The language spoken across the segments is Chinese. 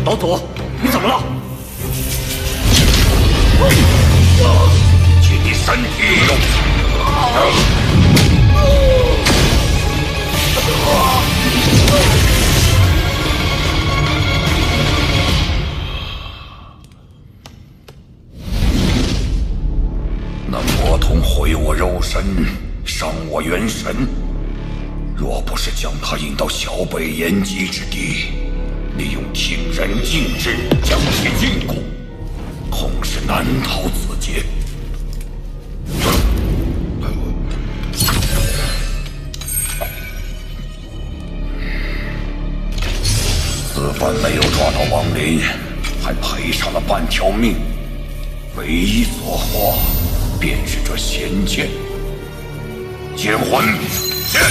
老祖，你怎么了？借你身体用。那魔童毁我肉身，伤我元神。若不是将他引到小北延吉之地，利用听人禁制将其禁锢，恐是难逃此劫。此番没有抓到亡灵，还赔上了半条命，唯一所获便是这仙剑。剑魂，剑！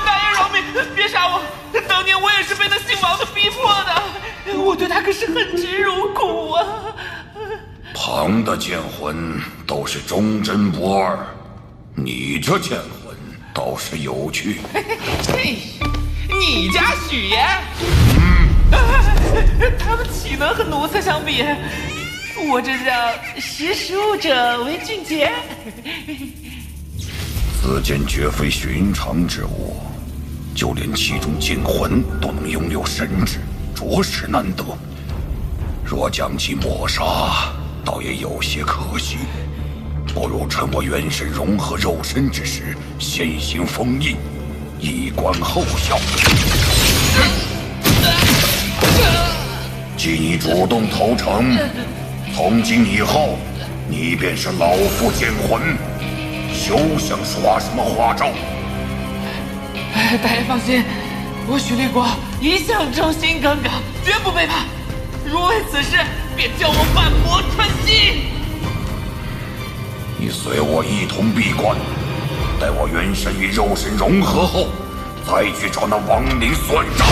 大爷饶命！别杀我！当年我也是被那姓王的逼迫的，我对他可是恨之入骨啊！旁的剑魂都是忠贞不二，你这剑魂倒是有趣。你家许爷，他们岂能和奴才相比？我这叫识时务者为俊杰。此剑绝非寻常之物，就连其中剑魂都能拥有神智，着实难得。若将其抹杀，倒也有些可惜。不如趁我元神融合肉身之时，先行封印，以观后效。既你主动投诚，从今以后，你便是老夫剑魂，休想耍什么花招。大爷放心，我许立国一向忠心耿耿，绝不背叛。如为此事，便叫我万魔穿心。你随我一同闭关，待我元神与肉身融合后，再去找那亡灵算账。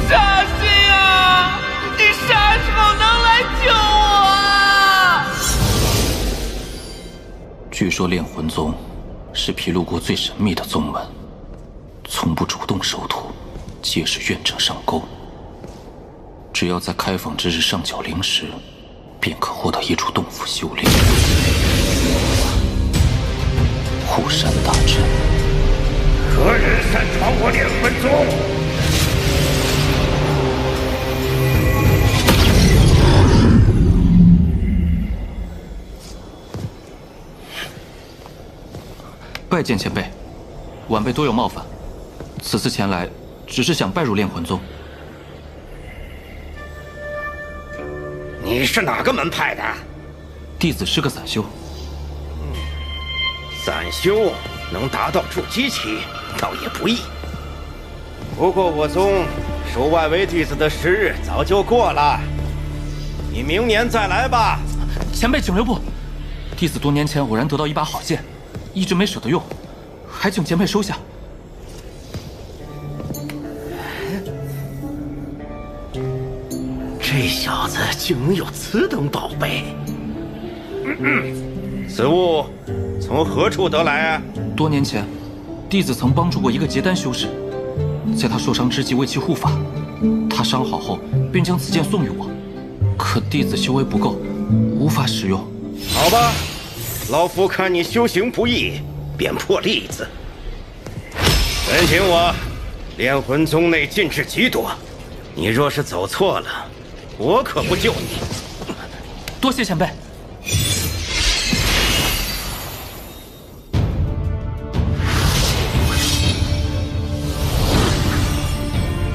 杀心啊！你啥时候能来救我啊？据说炼魂宗是皮陆国最神秘的宗门，从不主动收徒，皆是愿者上钩。只要在开放之日上缴灵石，便可获得一处洞府修炼。护山大阵。何人擅闯我炼魂宗？拜见前辈，晚辈多有冒犯，此次前来只是想拜入炼魂宗。你是哪个门派的？弟子是个散修。散修能达到筑基期，倒也不易。不过我宗收外围弟子的时日早就过了，你明年再来吧。前辈请留步，弟子多年前偶然得到一把好剑，一直没舍得用，还请前辈收下。这小子竟能有此等宝贝！此物从何处得来啊？多年前，弟子曾帮助过一个结丹修士，在他受伤之际为其护法。他伤好后，便将此剑送与我。可弟子修为不够，无法使用。好吧，老夫看你修行不易，便破例子。本请我，炼魂宗内禁制极多，你若是走错了，我可不救你。多谢前辈。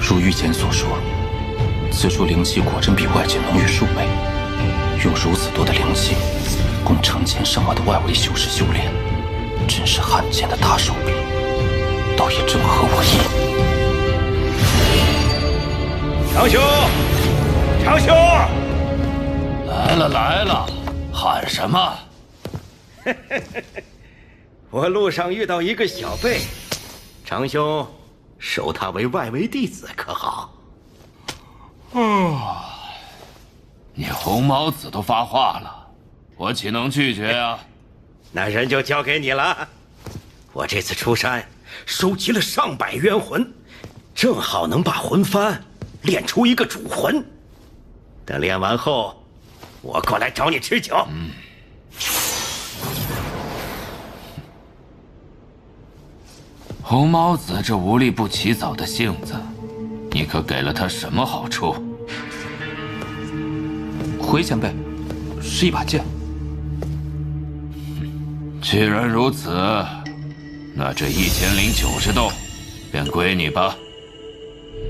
如玉简所说，此处灵气果真比外界浓郁数倍。用如此多的灵气，供成千上万的外围修士修炼，真是罕见的大手笔，倒也正合我意。长兄，长兄，来了来了，喊什么？我路上遇到一个小辈，长兄收他为外围弟子可好？你红毛子都发话了，我岂能拒绝呀？那人就交给你了。我这次出山，收集了上百冤魂，正好能把魂幡练出一个主魂。等练完后，我过来找你吃酒。红毛子这无利不起早的性子，你可给了他什么好处？回前辈，是一把剑。既然如此，那这1090洞便归你吧。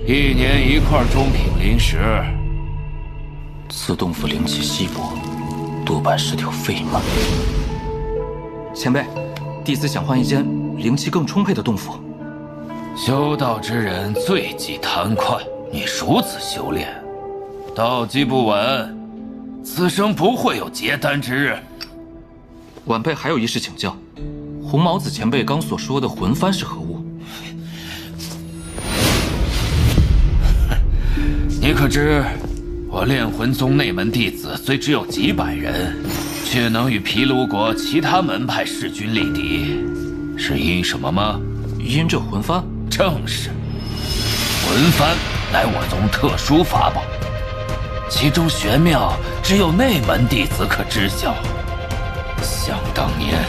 1年1块中品灵石。此洞府灵气稀薄，多半是条废门。前辈，弟子想换一间灵气更充沛的洞府。修道之人最忌贪快，你如此修炼，道基不稳，此生不会有结丹之日。晚辈还有一事请教，红毛子前辈刚所说的魂幡是何物？你可知，我炼魂宗内门弟子虽只有几百人，却能与毗卢国其他门派势均力敌，是因什么吗？因这魂幡。正是，魂幡乃我宗特殊法宝，其中玄妙只有内门弟子可知晓。想当年，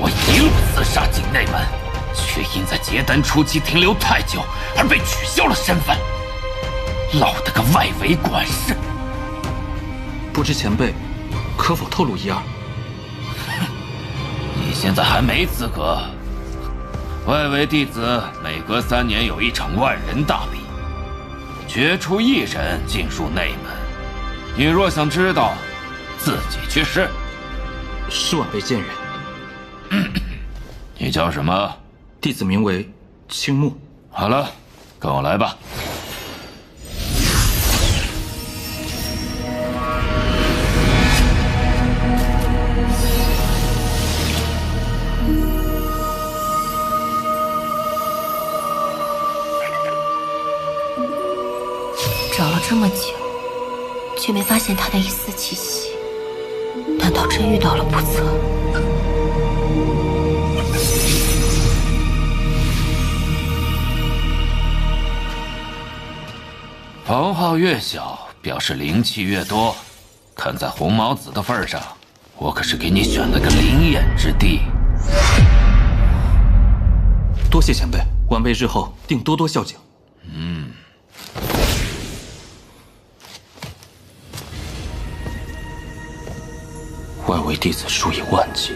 我一路厮杀进内门，却因在结丹初期停留太久而被取消了身份，落得个外围管事。不知前辈可否透露一二？你现在还没资格。外围弟子每隔3年有一场万人大比，决出1人进入内门。你若想知道，自己去试。是晚辈见远。你叫什么？弟子名为青木。好了，跟我来吧。找了这么久，却没发现他的一丝气息，难道真遇到了不测？房号越小，表示灵气越多。看在红毛子的份上，我可是给你选了个灵眼之地。多谢前辈，晚辈日后定多多孝敬。外围弟子数以万计，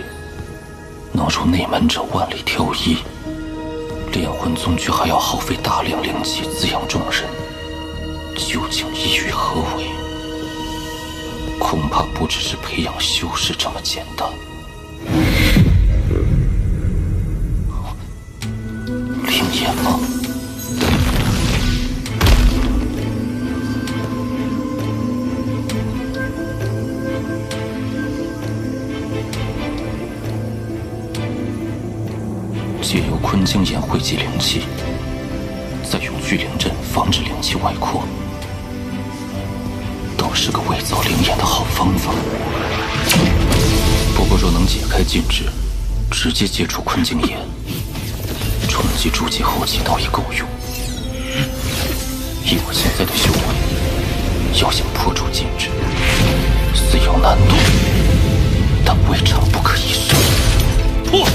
能入内门者万里挑一。炼魂宗却还要耗费大量灵气滋养众人，究竟意欲何为？恐怕不只是培养修士这么简单。灵眼吗？借由坤晶眼汇集灵气，再用聚灵阵防止灵气外扩，倒是个伪造灵眼的好方法。不过若能解开禁制，直接接触坤晶眼，冲击筑基后期倒也够用。以我现在的修为，要想破除禁制，虽有难度，但未尝不可一试。破！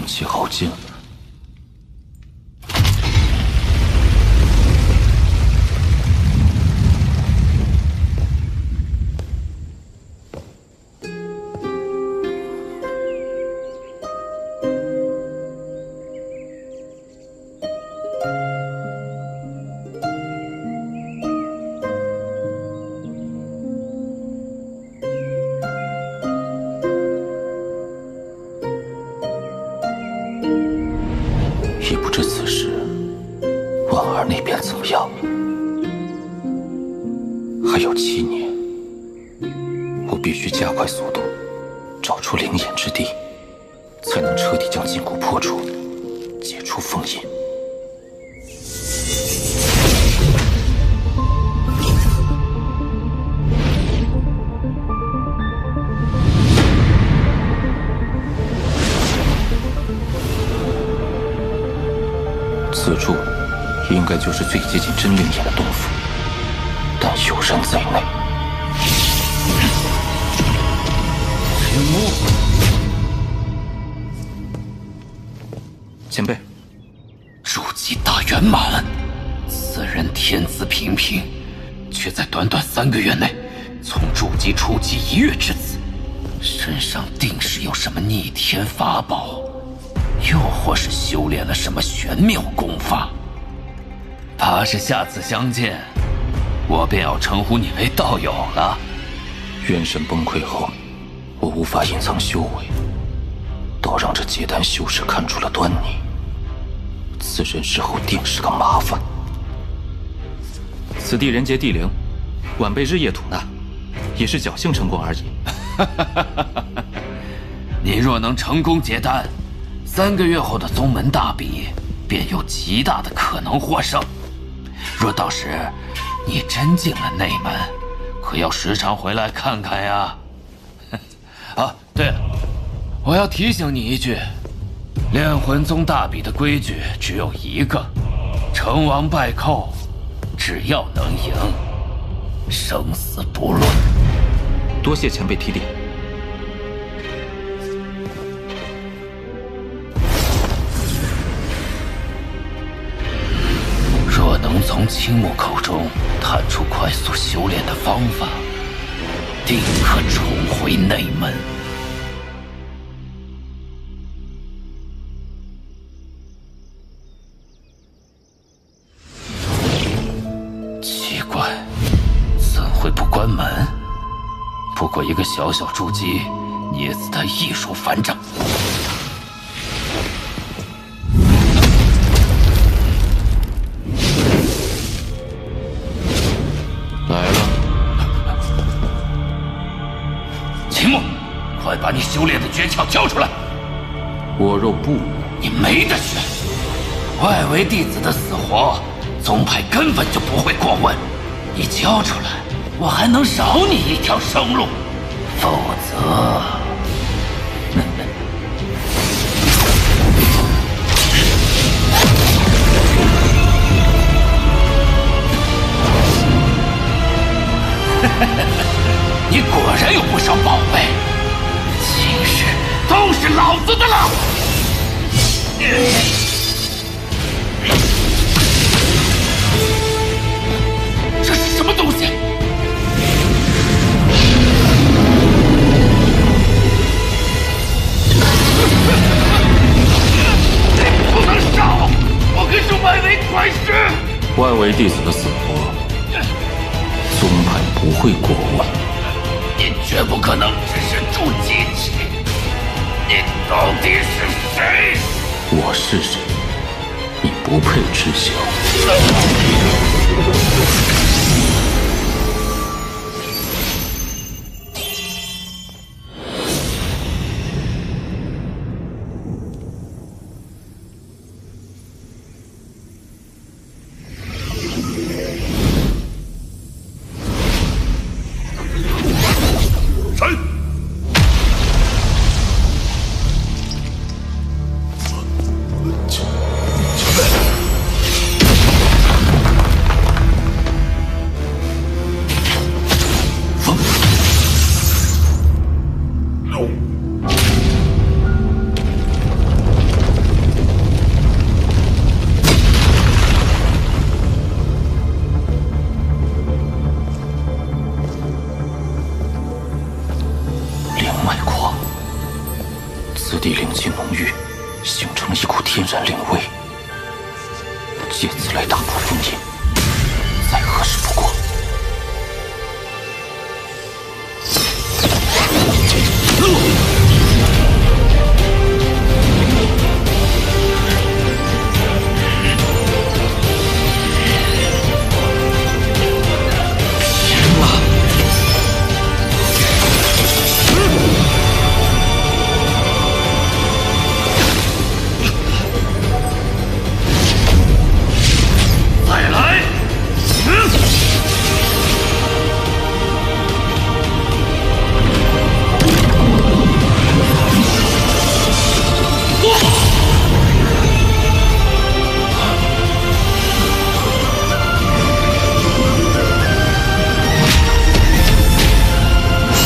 运气好尽了。也不知此时婉儿那边怎么样了。还有7年，我必须加快速度，找出灵眼之地，才能彻底将禁锢破除，解除封印。此处应该就是最接近真灵眼的洞府，但有人在内。青木，前辈，筑基大圆满，此人天资平平，却在短短3个月内从筑基初期一跃至此，身上定是有什么逆天法宝。又或是修炼了什么玄妙功法，怕是下次相见，我便要称呼你为道友了。元神崩溃后，我无法隐藏修为，倒让这结丹修士看出了端倪。此人日后定是个麻烦。此地人杰地灵，晚辈日夜吐纳，也是侥幸成功而已。你若能成功结丹，3个月后的宗门大比，便有极大的可能获胜。若到时你真进了内门，可要时常回来看看呀。啊，对了，我要提醒你一句，炼魂宗大比的规矩只有一个：成王败寇，只要能赢，生死不论。多谢前辈提点。若能从青木口中探出快速修炼的方法，定可重回内门。奇怪，怎会不关门？不过一个小小筑基，捏死他易如反掌。来了，秦牧，快把你修炼的诀窍交出来！我若不，你没得选。外围弟子的死活，宗派根本就不会过问。你交出来，我还能少你一条生路。否则，你果然有不少宝贝，今日都是老子的了！这是什么东西？不能杀我！我可是外围团师。外围弟子的死活，宗派不会过问。你绝不可能只是筑基期，你到底是谁？我是谁，你不配知晓。此地灵气浓郁，形成了一股天然灵威，借此来打破封印，再合适不过。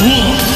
我